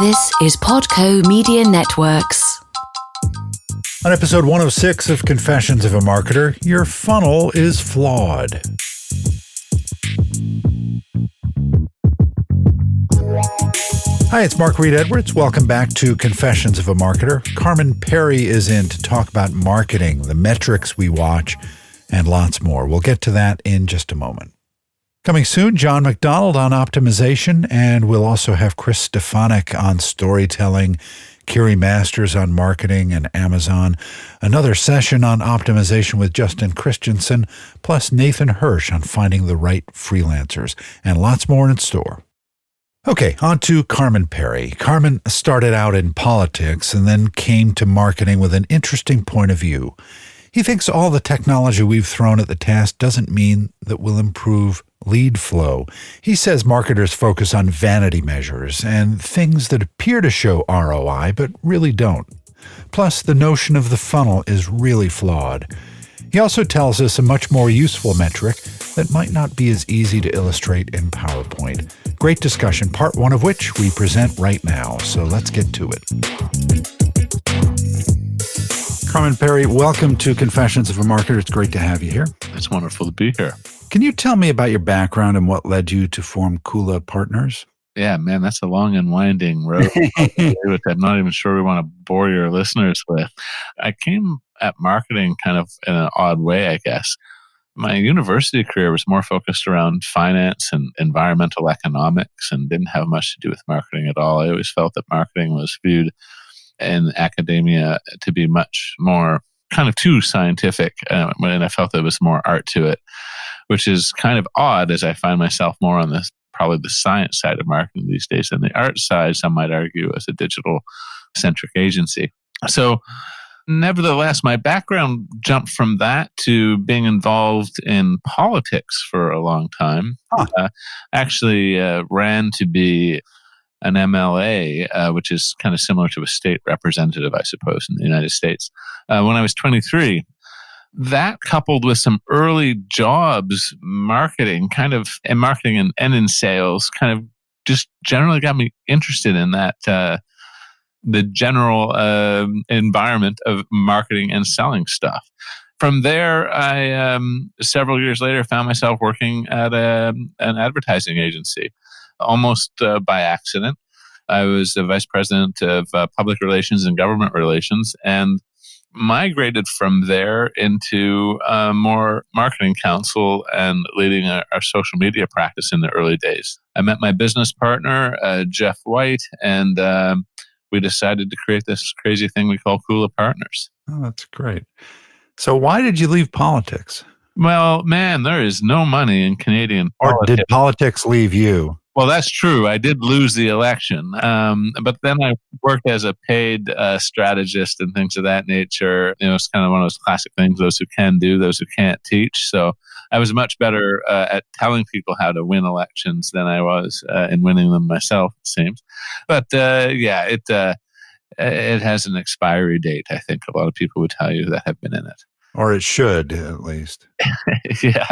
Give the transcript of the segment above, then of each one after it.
This is Podco Media Networks. On episode 106 of Confessions of a Marketer, your funnel is flawed. Hi, it's Mark Reed Edwards. Welcome back to Confessions of a Marketer. Carman Pirie is in to talk about marketing, the metrics we watch, and lots more. We'll get to that in just a moment. Coming soon, John McDonald on optimization, and we'll also have Chris Stefanik on storytelling, Kiri Masters on marketing and Amazon, another session on optimization with Justin Christensen, plus Nathan Hirsch on finding the right freelancers, and lots more in store. Okay, on to Carman Pirie. Carman started out in politics and then came to marketing with an interesting point of view. He thinks all the technology we've thrown at the task doesn't mean that we'll improve lead flow. He says marketers focus on vanity measures and things that appear to show ROI but really don't. Plus, the notion of the funnel is really flawed. He also tells us a much more useful metric that might not be as easy to illustrate in PowerPoint. Great discussion, part one of which we present right now, so let's get to it. Carman Pirie, welcome to Confessions of a Marketer. It's great to have you here. It's wonderful to be here. Can you tell me about your background and what led you to form Kula Partners? Yeah, man, that's a long and winding road, which I'm not even sure we want to bore your listeners with. I came at marketing kind of in an odd way, I guess. My university career was more focused around finance and environmental economics and didn't have much to do with marketing at all. I always felt that marketing was viewed in academia to be much more kind of too scientific, and I felt there was more art to it, which is kind of odd as I find myself more on this, probably the science side of marketing these days than the art side, some might argue, as a digital-centric agency. So nevertheless, my background jumped from that to being involved in politics for a long time. Actually ran to be an MLA, which is kind of similar to a state representative, I suppose, in the United States, when I was 23. That coupled with some early jobs, marketing and in sales, kind of just generally got me interested in that, the general environment of marketing and selling stuff. From there, I, several years later, found myself working at an advertising agency, almost by accident. I was the vice president of public relations and government relations, and migrated from there into more marketing counsel and leading our social media practice in the early days. I met my business partner, Jeff White, and we decided to create this crazy thing we call Kula Partners. Oh, that's great. So why did you leave politics? Well, man, there is no money in Canadian politics. Or did politics leave you? Well, that's true. I did lose the election. But then I worked as a paid strategist and things of that nature. You know, it's kind of one of those classic things, those who can do, those who can't teach. So I was much better at telling people how to win elections than I was in winning them myself, it seems. But it has an expiry date, I think a lot of people would tell you that have been in it. Or it should, at least. Yeah.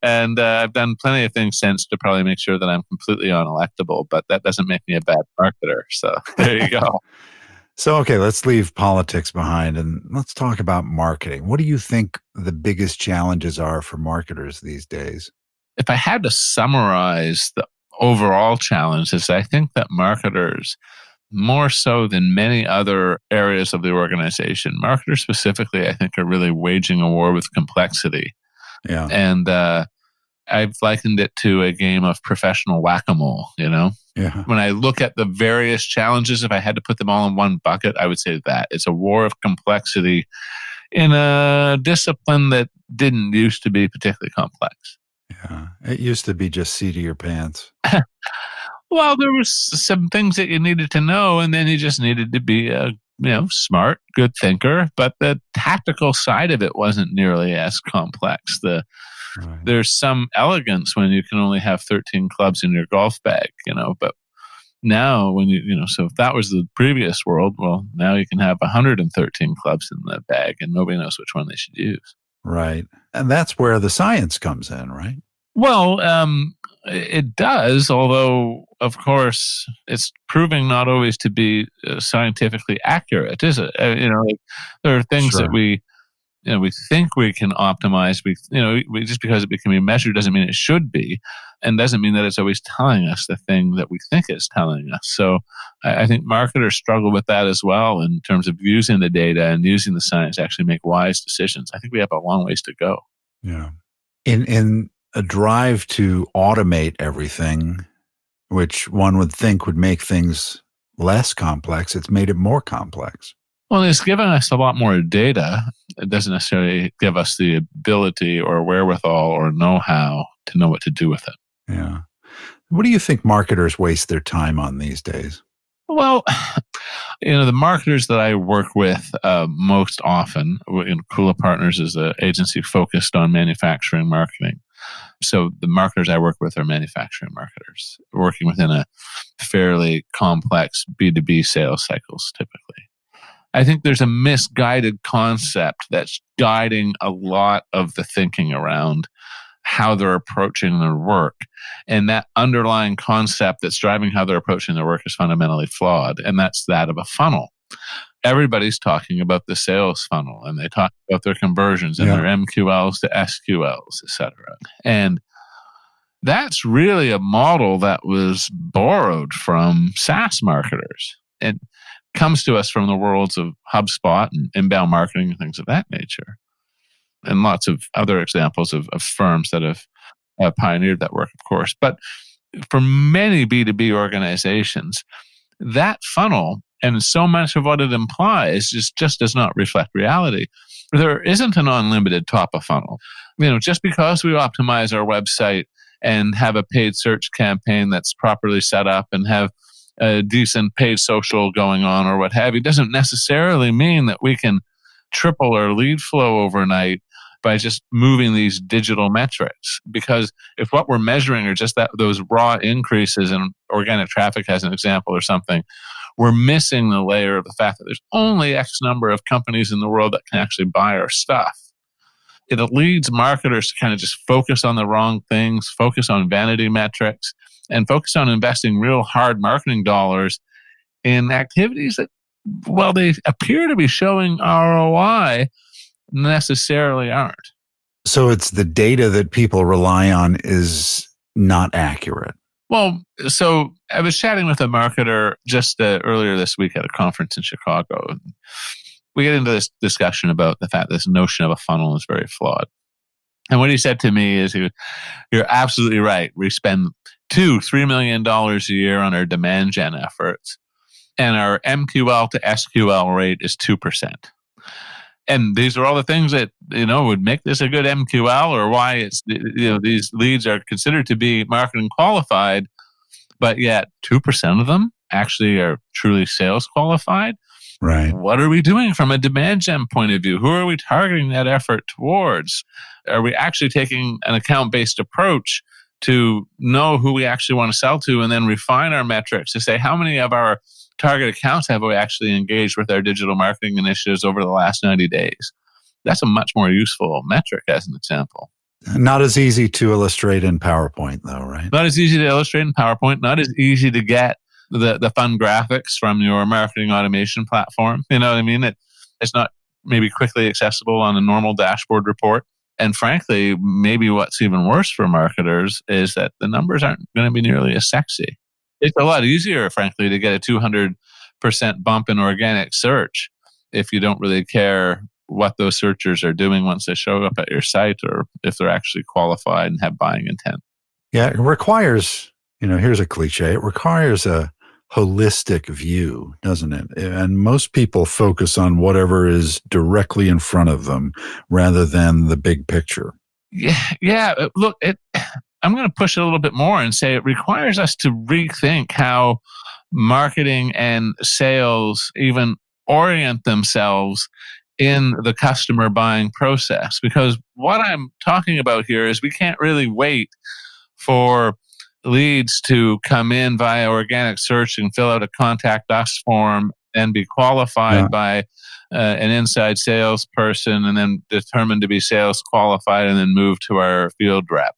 And I've done plenty of things since to probably make sure that I'm completely unelectable, but that doesn't make me a bad marketer. So there you go. So, okay, let's leave politics behind and let's talk about marketing. What do you think the biggest challenges are for marketers these days? If I had to summarize the overall challenges, I think that marketers, more so than many other areas of the organization, marketers specifically, I think, are really waging a war with complexity. Yeah. And I've likened it to a game of professional whack-a-mole, you know? Yeah. When I look at the various challenges, if I had to put them all in one bucket, I would say that it's a war of complexity in a discipline that didn't used to be particularly complex. Yeah. It used to be just seat of your pants. Well, there was some things that you needed to know, and then you just needed to be a smart, good thinker. But the tactical side of it wasn't nearly as complex. There's some elegance when you can only have 13 clubs in your golf bag, But now, when so if that was the previous world, well, now you can have 113 clubs in the bag, and nobody knows which one they should use. Right, and that's where the science comes in, right? Well, it does, although, of course, it's proving not always to be scientifically accurate, is it? Like, there are things that Sure. we think we can optimize. Just because it can be measured doesn't mean it should be, and doesn't mean that it's always telling us the thing that we think it's telling us. So I think marketers struggle with that as well in terms of using the data and using the science to actually make wise decisions. I think we have a long ways to go. Yeah. In a drive to automate everything, which one would think would make things less complex, it's made it more complex. Well, it's given us a lot more data. It doesn't necessarily give us the ability or wherewithal or know-how to know what to do with it. Yeah. What do you think marketers waste their time on these days? Well, the marketers that I work with most often, Kula Partners is an agency focused on manufacturing marketing. So the marketers I work with are manufacturing marketers, working within a fairly complex B2B sales cycles typically. I think there's a misguided concept that's guiding a lot of the thinking around how they're approaching their work. And that underlying concept that's driving how they're approaching their work is fundamentally flawed. And that's that of a funnel. Everybody's talking about the sales funnel, and they talk about their conversions and their MQLs to SQLs, et cetera. And that's really a model that was borrowed from SaaS marketers. It comes to us from the worlds of HubSpot and inbound marketing and things of that nature, and lots of other examples of firms that have pioneered that work, of course. But for many B2B organizations, that funnel and so much of what it implies just does not reflect reality. There isn't an unlimited top of funnel. Just because we optimize our website and have a paid search campaign that's properly set up and have a decent paid social going on or what have you, doesn't necessarily mean that we can triple our lead flow overnight by just moving these digital metrics. Because if what we're measuring are just those raw increases in organic traffic, as an example, or something, we're missing the layer of the fact that there's only X number of companies in the world that can actually buy our stuff. It leads marketers to kind of just focus on the wrong things, focus on vanity metrics, and focus on investing real hard marketing dollars in activities that, while they appear to be showing ROI, necessarily aren't. So it's the data that people rely on is not accurate. Well, so I was chatting with a marketer just earlier this week at a conference in Chicago. We get into this discussion about the fact this notion of a funnel is very flawed. And what he said to me is, you're absolutely right. We spend $2-3 million a year on our demand gen efforts, and our MQL to SQL rate is 2%. And these are all the things that, would make this a good MQL, or why it's, these leads are considered to be marketing qualified, but yet 2% of them actually are truly sales qualified. Right. What are we doing from a demand gen point of view? Who are we targeting that effort towards? Are we actually taking an account-based approach to know who we actually want to sell to, and then refine our metrics to say how many of our target accounts have we actually engaged with our digital marketing initiatives over the last 90 days? That's a much more useful metric as an example. Not as easy to illustrate in PowerPoint, though, right? Not as easy to illustrate in PowerPoint, not as easy to get the fun graphics from your marketing automation platform. You know what I mean? It's not maybe quickly accessible on a normal dashboard report. And frankly, maybe what's even worse for marketers is that the numbers aren't going to be nearly as sexy. It's a lot easier, frankly, to get a 200% bump in organic search if you don't really care what those searchers are doing once they show up at your site, or if they're actually qualified and have buying intent. Yeah, it requires, here's a cliche, it requires a holistic view, doesn't it? And most people focus on whatever is directly in front of them rather than the big picture. Yeah. Look, I'm going to push it a little bit more and say it requires us to rethink how marketing and sales even orient themselves in the customer buying process. Because what I'm talking about here is we can't really wait for leads to come in via organic search and fill out a contact us form and be qualified by an inside salesperson, and then determined to be sales qualified, and then move to our field rep.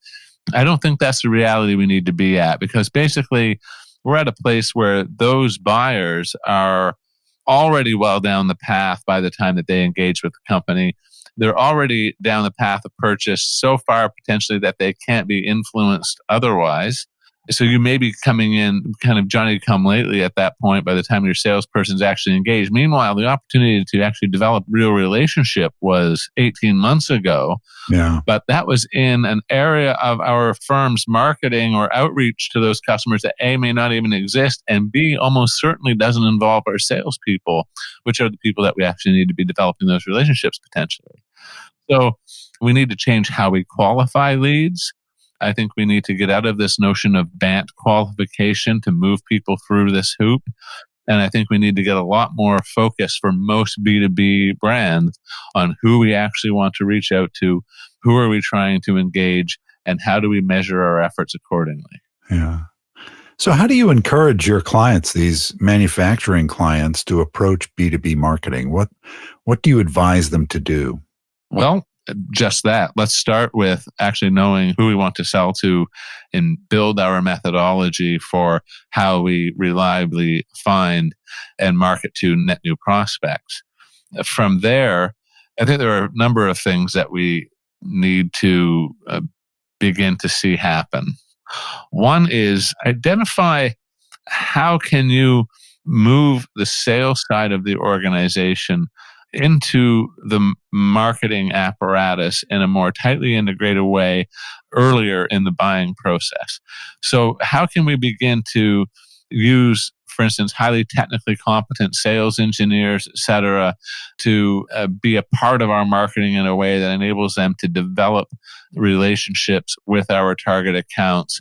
I don't think that's the reality we need to be at, because basically we're at a place where those buyers are already well down the path by the time that they engage with the company. They're already down the path of purchase so far potentially that they can't be influenced otherwise. So you may be coming in kind of Johnny come lately at that point by the time your salesperson's actually engaged. Meanwhile, the opportunity to actually develop real relationship was 18 months ago. Yeah. But that was in an area of our firm's marketing or outreach to those customers that A, may not even exist, and B, almost certainly doesn't involve our salespeople, which are the people that we actually need to be developing those relationships potentially. So we need to change how we qualify leads. I think we need to get out of this notion of BANT qualification to move people through this hoop. And I think we need to get a lot more focus for most B2B brands on who we actually want to reach out to, who are we trying to engage, and how do we measure our efforts accordingly. Yeah. So how do you encourage your clients, these manufacturing clients, to approach B2B marketing? What do you advise them to do? Well, just that. Let's start with actually knowing who we want to sell to and build our methodology for how we reliably find and market to net new prospects. From there, I think there are a number of things that we need to begin to see happen. One is identify how can you move the sales side of the organization into the marketing apparatus in a more tightly integrated way earlier in the buying process. So how can we begin to use, for instance, highly technically competent sales engineers, et cetera, to be a part of our marketing in a way that enables them to develop relationships with our target accounts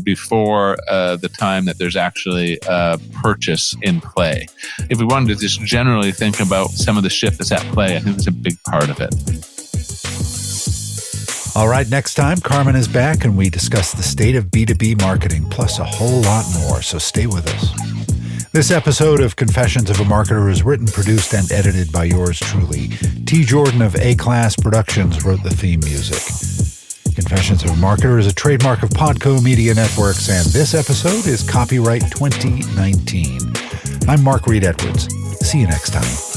before the time that there's actually a purchase in play. If we wanted to just generally think about some of the shift that's at play, I think that's a big part of it. All right, next time, Carman is back and we discuss the state of B2B marketing, plus a whole lot more, so stay with us. This episode of Confessions of a Marketer is written, produced, and edited by yours truly. T. Jordan of A-Class Productions wrote the theme music. Confessions of a Marketer is a trademark of Podco Media Networks, and this episode is copyright 2019. I'm Mark Reed Edwards. See you next time.